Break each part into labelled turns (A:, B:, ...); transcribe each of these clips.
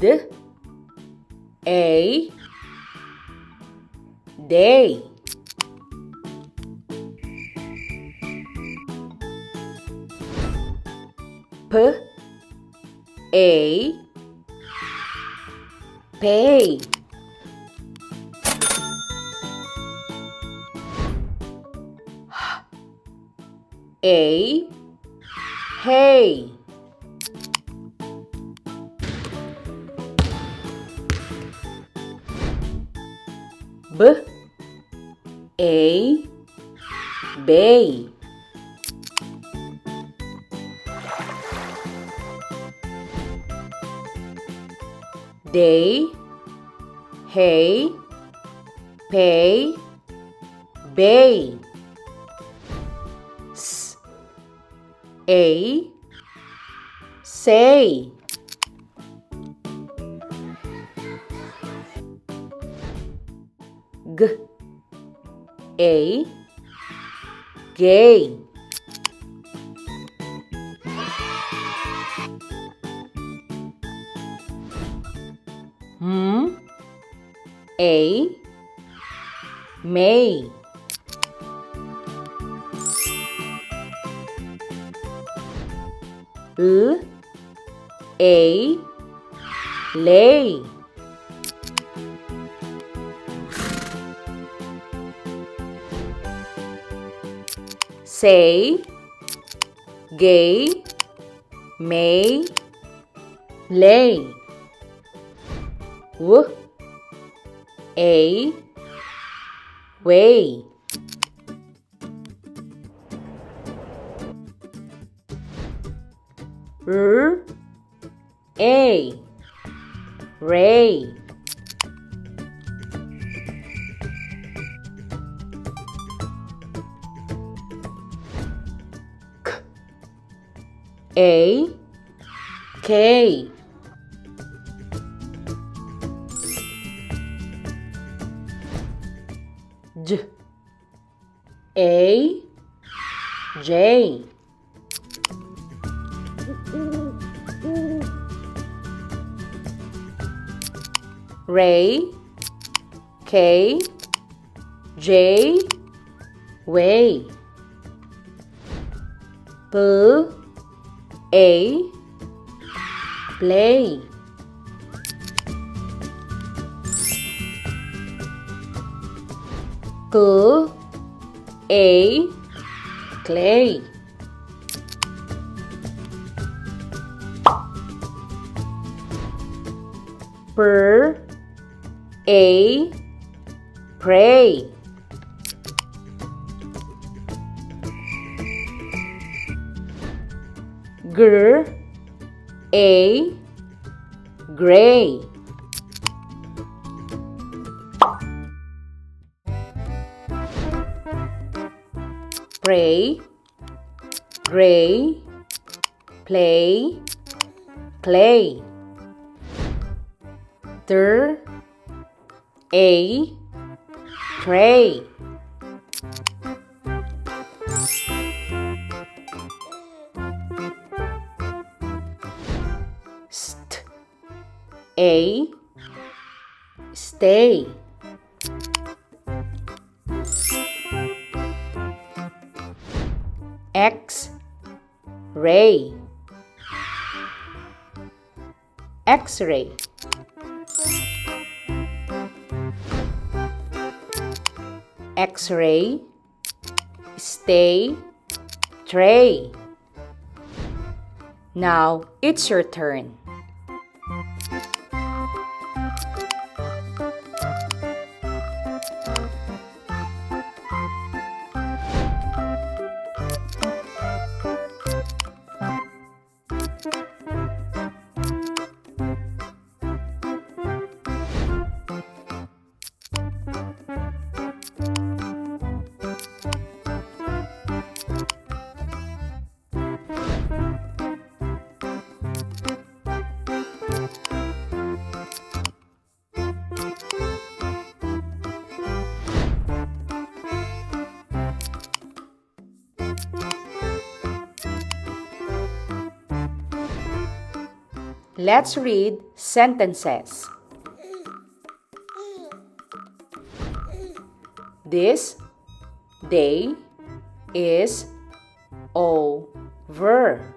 A: D A day. P A pay. A hey. B A bay. Day hey pay bay. S A say. G A gay. M A may. L A lay. Say gay may lay. W A way. R A ray. K A K. J A J. Ray K J way. P A play. K A clay. Per A pray. Gr A gray. Pray gray play clay. Ter A tray. St A stay. X ray. X-ray. X-ray stay tray. Now it's your turn. Let's read sentences. This day is over.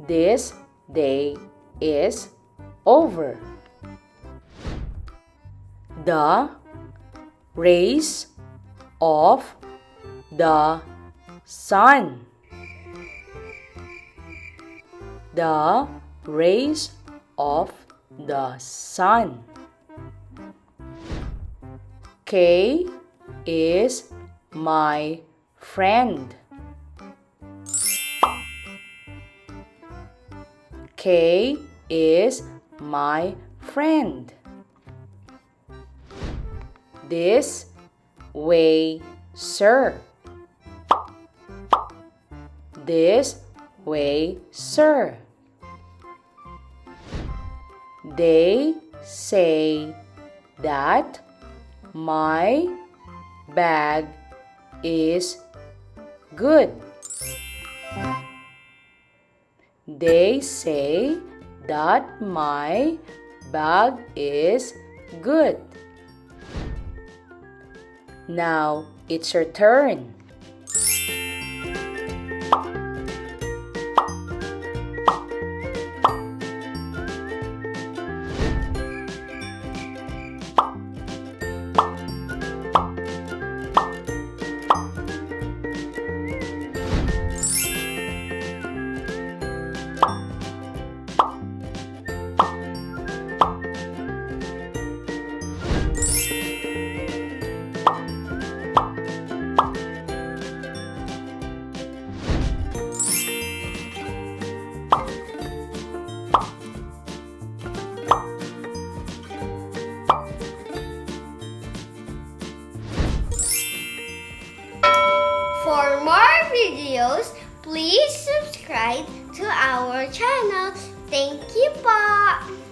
A: This day is over. The rays of the sun. The rays of the sun. Kay is my friend. Kay is my friend. This way, sir. This way, sir. They say that my bag is good. They say that my bag is good. Now it's your turn.
B: For more videos, please subscribe to our channel. Thank you po!